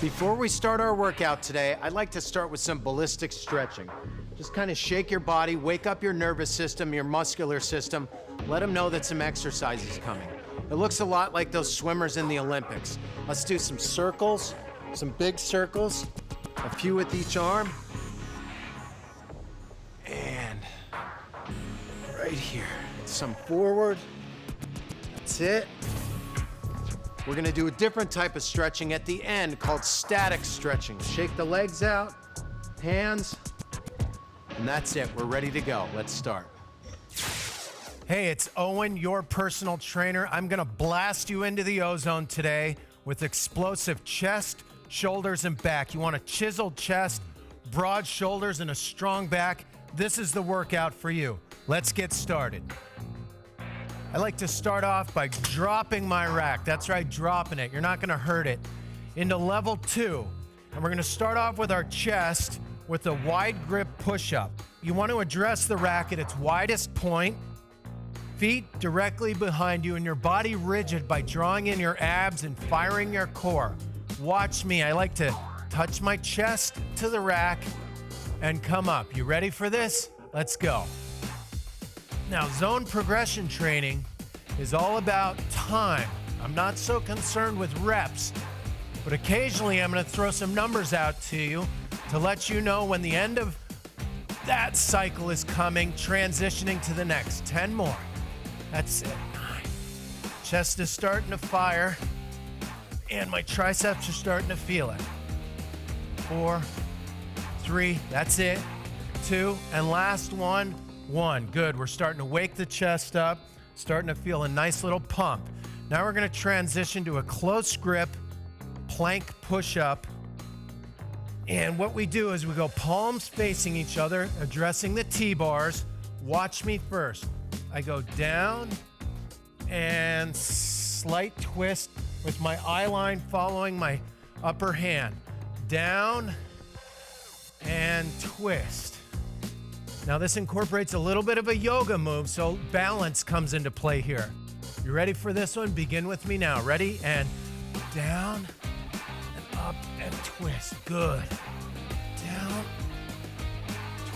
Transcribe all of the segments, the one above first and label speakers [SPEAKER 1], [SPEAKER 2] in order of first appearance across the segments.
[SPEAKER 1] Before we start our workout today, I'd like to start with some ballistic stretching. Just kind of shake your body, wake up your nervous system, your muscular system, let them know that some exercise is coming. It looks a lot like those swimmers in the Olympics. Let's do some circles, some big circles, a few with each arm. And right here, some forward. That's it. We're gonna do a different type of stretching at the end called static stretching. Shake the legs out, hands, and that's it. We're ready to go. Let's start. Hey, it's Owen, your personal trainer. I'm gonna blast you into the ozone today with explosive chest, shoulders, and back. You want a chiseled chest, broad shoulders, and a strong back. This is the workout for you. Let's get started. I like to start off by dropping my rack. That's right, dropping it. You're not gonna hurt it. Into level 2. And we're gonna start off with our chest with a wide grip push-up. You want to address the rack at its widest point, feet directly behind you, and your body rigid by drawing in your abs and firing your core. Watch me. I like to touch my chest to the rack and come up. You ready for this? Let's go. Now, zone progression training is all about time. I'm not so concerned with reps, but occasionally I'm gonna throw some numbers out to you to let you know when the end of that cycle is coming, transitioning to the next. 10 more. That's it. 9. Chest is starting to fire, and my triceps are starting to feel it. 4, 3, that's it. 2, and last one. 1, good. We're starting to wake the chest up, starting to feel a nice little pump. Now we're gonna transition to a close grip plank push-up. And what we do is we go palms facing each other, addressing the T-bars. Watch me first. I go down and slight twist with my eye line following my upper hand. Down and twist. Now this incorporates a little bit of a yoga move, so balance comes into play here. You ready for this one? Begin with me now. Ready? And down and up and twist. Good. Down,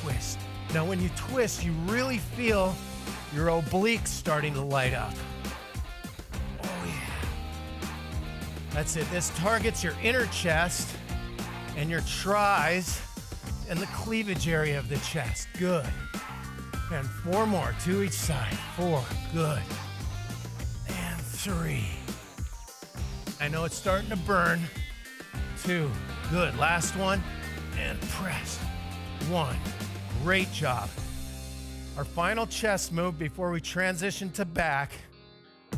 [SPEAKER 1] twist. Now when you twist, you really feel your obliques starting to light up. Oh yeah. That's it. This targets your inner chest and your tris and the cleavage area of the chest. Good. And 4 more, 2 each side. 4, good. And 3. I know it's starting to burn. 2, good. Last one, and press. 1, great job. Our final chest move before we transition to back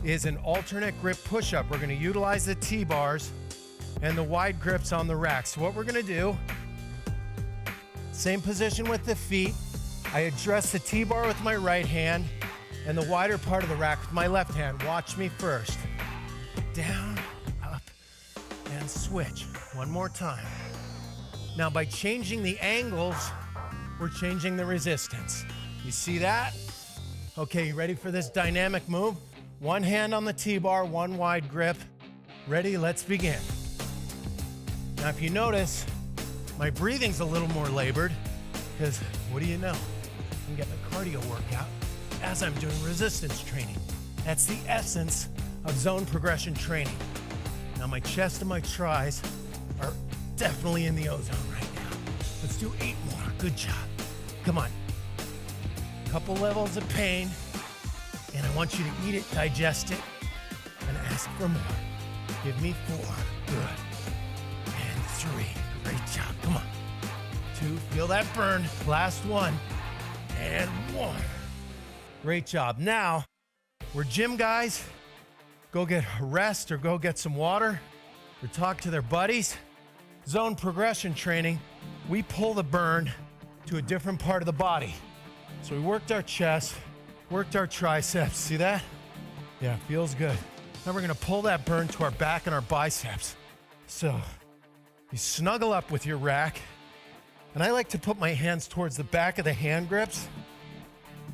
[SPEAKER 1] is an alternate grip push-up. We're gonna utilize the T-bars and the wide grips on the rack. So what we're gonna do, same position with the feet. I address the T-bar with my right hand and the wider part of the rack with my left hand. Watch me first. Down, up, and switch. 1 more time. Now by changing the angles, we're changing the resistance. You see that? Okay, you ready for this dynamic move? 1 hand on the T-bar, 1 wide grip. Ready? Let's begin. Now if you notice, my breathing's a little more labored because, what do you know? I'm getting a cardio workout as I'm doing resistance training. That's the essence of zone progression training. Now my chest and my tris are definitely in the ozone right now. Let's do 8 more. Good job. Come on. Couple levels of pain, and I want you to eat it, digest it, and ask for more. Give me 4. Good. And 3. Great job. Come on. 2. Feel that burn. Last one. And 1. Great job. Now, we're gym guys. Go get a rest or go get some water or talk to their buddies. Zone progression training, we pull the burn to a different part of the body. So we worked our chest, worked our triceps. See that? Yeah, feels good. Now we're gonna pull that burn to our back and our biceps. So you snuggle up with your rack, and I like to put my hands towards the back of the hand grips.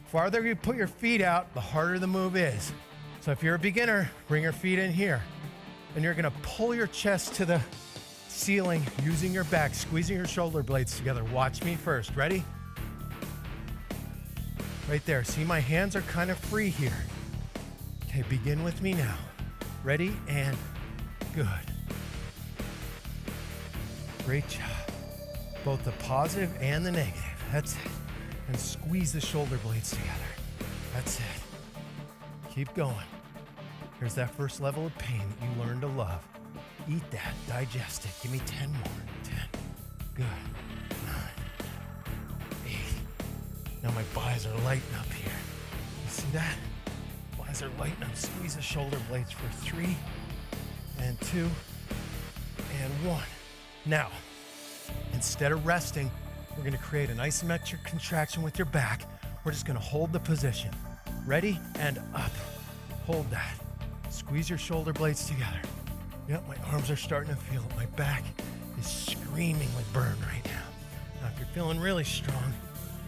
[SPEAKER 1] Farther you put your feet out, the harder the move is. So if you're a beginner, bring your feet in here, and you're gonna pull your chest to the
[SPEAKER 2] ceiling using your back, squeezing your shoulder blades together. Watch me first. Ready? Right there. See, my hands are kind of free here. Okay, begin with me now. Ready and good. Great job. Both the positive and the negative. That's it. And squeeze the shoulder blades together. That's it. Keep going. Here's that first level of pain that you learned to love. Eat that, digest it. Give me 10 more. 10. Good. 9. 8. Now my thighs are lighting up here. You see that? Thighs are lighting up. Squeeze the shoulder blades for 3 and 2 and 1. Now, instead of resting, we're gonna create an isometric contraction with your back. We're just gonna hold the position. Ready? And up. Hold that. Squeeze your shoulder blades together. Yep, my arms are starting to feel it. My back is screaming with burn right now. Now, if you're feeling really strong,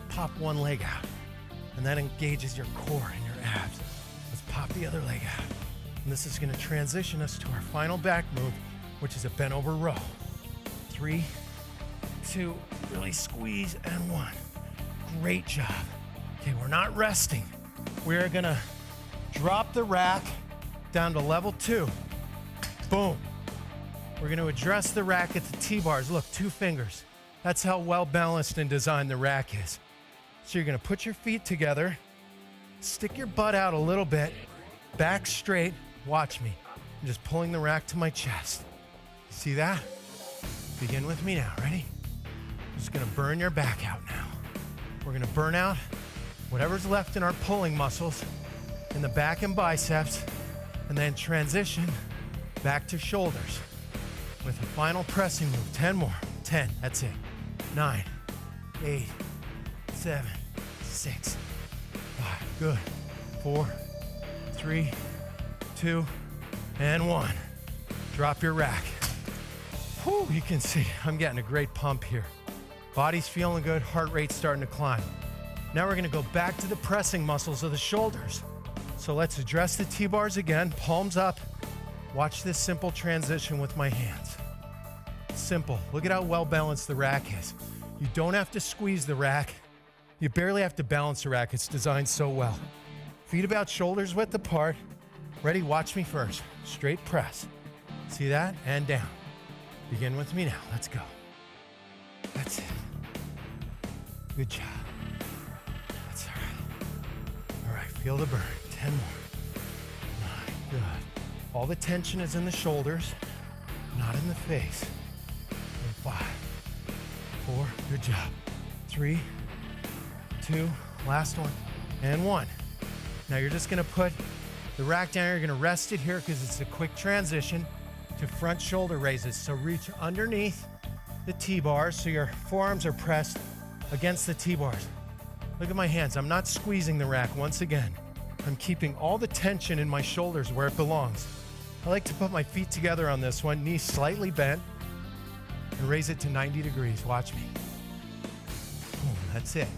[SPEAKER 2] pop one leg out. And that engages your core and your abs. Let's pop the other leg out. And this is gonna transition us to our final back move, which is a bent over row. 3, 2, really squeeze, and 1. Great job. Okay, we're not resting. We're gonna drop the rack down to level 2. Boom. We're gonna address the rack at the T-bars. Look, 2 fingers. That's how well balanced and designed the rack is. So you're gonna put your feet together, stick your butt out a little bit, back straight. Watch me. I'm just pulling the rack to my chest. See that? Begin with me now. Ready? I'm just gonna burn your back out now. We're gonna burn out whatever's left in our pulling muscles in the back and biceps, and then transition back to shoulders with a final pressing move. 10 more. 10. That's it. 9, 8, 7, 6, 5. Good. 4, 3, 2, and 1. Drop your rack. Whew, you can see I'm getting a great pump here. Body's feeling good, heart rate's starting to climb. Now we're gonna go back to the pressing muscles of the shoulders. So let's address the T-bars again, palms up. Watch this simple transition with my hands. Simple. Look at how well balanced the rack is. You don't have to squeeze the rack. You barely have to balance the rack. It's designed so well. Feet about shoulders width apart. Ready? Watch me first. Straight press. See that? And down. Begin with me now. Let's go. That's it. Good job. That's all right. All right, feel the burn. 10 more. 9, good. All the tension is in the shoulders, not in the face. And 5, 4, good job. 3, 2, last one, and 1. Now you're just gonna put the rack down. You're gonna rest it here because it's a quick transition to front shoulder raises. So reach underneath the T-bars so your forearms are pressed against the T-bars. Look at my hands. I'm not squeezing the rack once again. I'm keeping all the tension in my shoulders where it belongs. I like to put my feet together on this one, knees slightly bent, and raise it to 90 degrees. Watch me. Boom, that's it.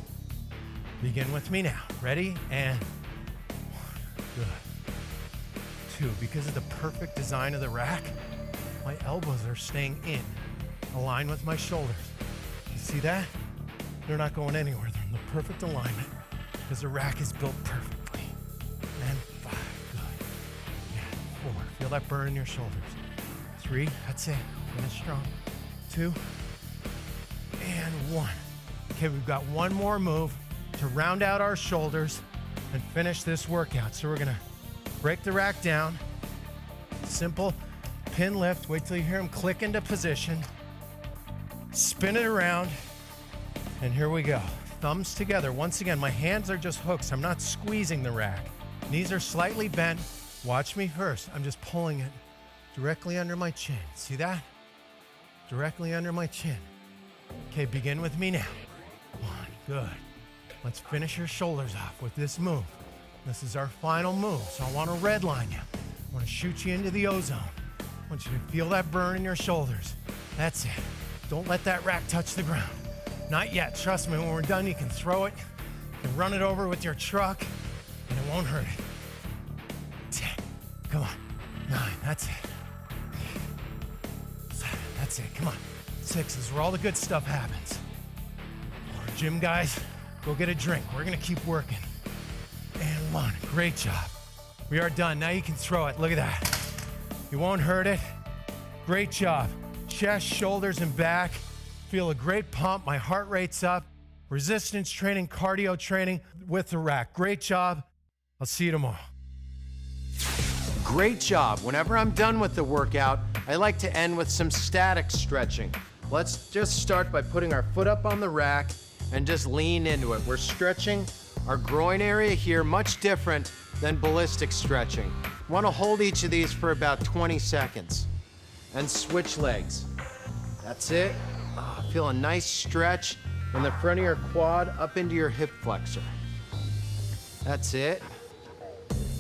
[SPEAKER 2] Begin with me now. Ready? And 1. Good. 2. Because of the perfect design of the rack, my elbows are staying in, aligned with my shoulders. You see that? They're not going anywhere. They're in the perfect alignment because the rack is built perfectly. And 5, good. Yeah, 4, feel that burn in your shoulders. 3, that's it. Finish strong. 2, and 1. Okay, we've got one more move to round out our shoulders and finish this workout. So we're gonna break the rack down. Simple pin lift. Wait till you hear them click into position. Spin it around, and here we go. Thumbs together. Once again, my hands are just hooks. I'm not squeezing the rack. Knees are slightly bent. Watch me first. I'm just pulling it directly under my chin. See that? Directly under my chin. Okay, begin with me now. 1, good. Let's finish your shoulders off with this move. This is our final move, so I want to redline you. I want to shoot you into the ozone. I want you to feel that burn in your shoulders. That's it. Don't let that rack touch the ground. Not yet. Trust me, when we're done, you can throw it, you can run it over with your truck, and it won't hurt it. 10. Come on. 9. That's it. 7. That's That's it, come on. 6 is where all the good stuff happens. Gym guys, go get a drink. We're gonna keep working. And 1, great job. We are done, now you can throw it, look at that. You won't hurt it. Great job. Chest, shoulders, and back. Feel a great pump, my heart rate's up. Resistance training, cardio training with the rack. Great job. I'll see you tomorrow.
[SPEAKER 1] Great job. Whenever I'm done with the workout, I like to end with some static stretching. Let's just start by putting our foot up on the rack and just lean into it. We're stretching our groin area here, much different than ballistic stretching. Want to hold each of these for about 20 seconds and switch legs. That's it. Feel a nice stretch in the front of your quad up into your hip flexor. That's it.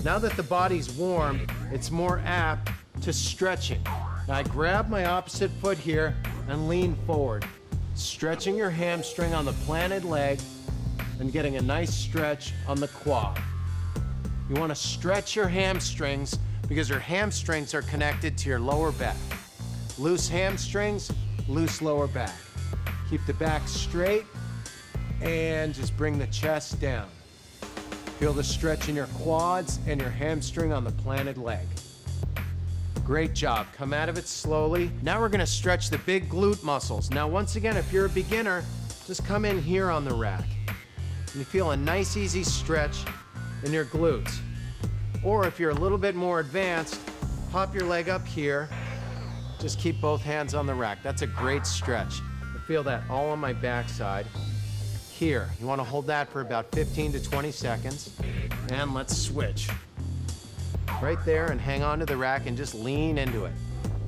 [SPEAKER 1] Now that the body's warm, it's more apt to stretching. Now I grab my opposite foot here and lean forward, stretching your hamstring on the planted leg and getting a nice stretch on the quad. You want to stretch your hamstrings because your hamstrings are connected to your lower back. Loose hamstrings, loose lower back. Keep the back straight and just bring the chest down. Feel the stretch in your quads and your hamstring on the planted leg. Great job. Come out of it slowly. Now we're gonna stretch the big glute muscles. Now, once again, if you're a beginner, just come in here on the rack. And you feel a nice, easy stretch in your glutes. Or if you're a little bit more advanced, pop your leg up here. Just keep both hands on the rack. That's a great stretch. I feel that all on my backside. Here, you want to hold that for about 15 to 20 seconds. And let's switch. Right there, and hang on to the rack and just lean into it.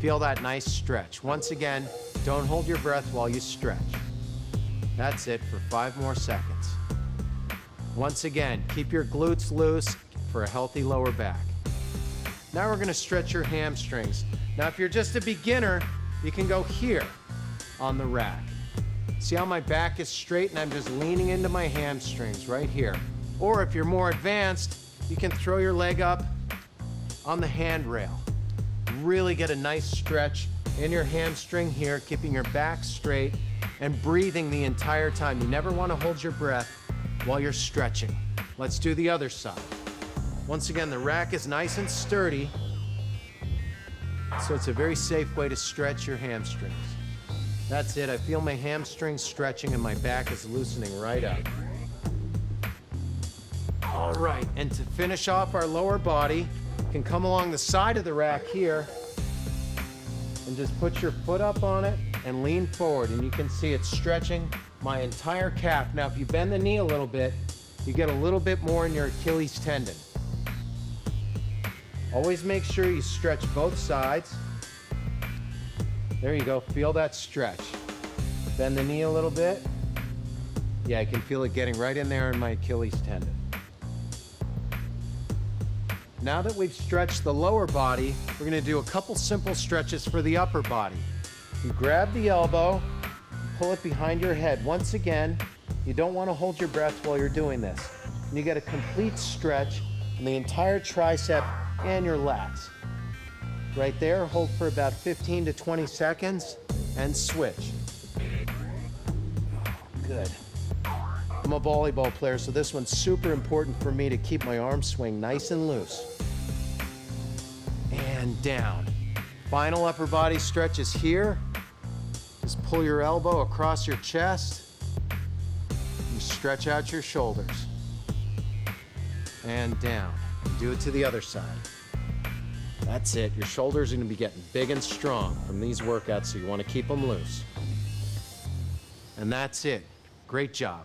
[SPEAKER 1] Feel that nice stretch. Once again, don't hold your breath while you stretch. That's it for 5 more seconds. Once again, keep your glutes loose for a healthy lower back. Now we're gonna stretch your hamstrings. Now, if you're just a beginner, you can go here on the rack. See how my back is straight and I'm just leaning into my hamstrings right here. Or if you're more advanced, you can throw your leg up on the handrail. Really get a nice stretch in your hamstring here, keeping your back straight and breathing the entire time. You never want to hold your breath while you're stretching. Let's do the other side. Once again, the rack is nice and sturdy, so it's a very safe way to stretch your hamstrings. That's it. I feel my hamstrings stretching and my back is loosening right up. All right, and to finish off our lower body, you can come along the side of the rack here and just put your foot up on it and lean forward, and you can see it's stretching my entire calf. Now, if you bend the knee a little bit, you get a little bit more in your Achilles tendon. Always make sure you stretch both sides. There you go, feel that stretch. Bend the knee a little bit. Yeah, I can feel it getting right in there in my Achilles tendon. Now that we've stretched the lower body, we're gonna do a couple simple stretches for the upper body. You grab the elbow, pull it behind your head. Once again, you don't wanna hold your breath while you're doing this. And you get a complete stretch in the entire tricep and your lats. Right there, hold for about 15 to 20 seconds and switch. Good. I'm a volleyball player, so this one's super important for me to keep my arm swing nice and loose. And down. Final upper body stretch is here. Just pull your elbow across your chest. You stretch out your shoulders. And down. Do it to the other side. That's it. Your shoulders are going to be getting big and strong from these workouts, so you want to keep them loose. And that's it. Great job.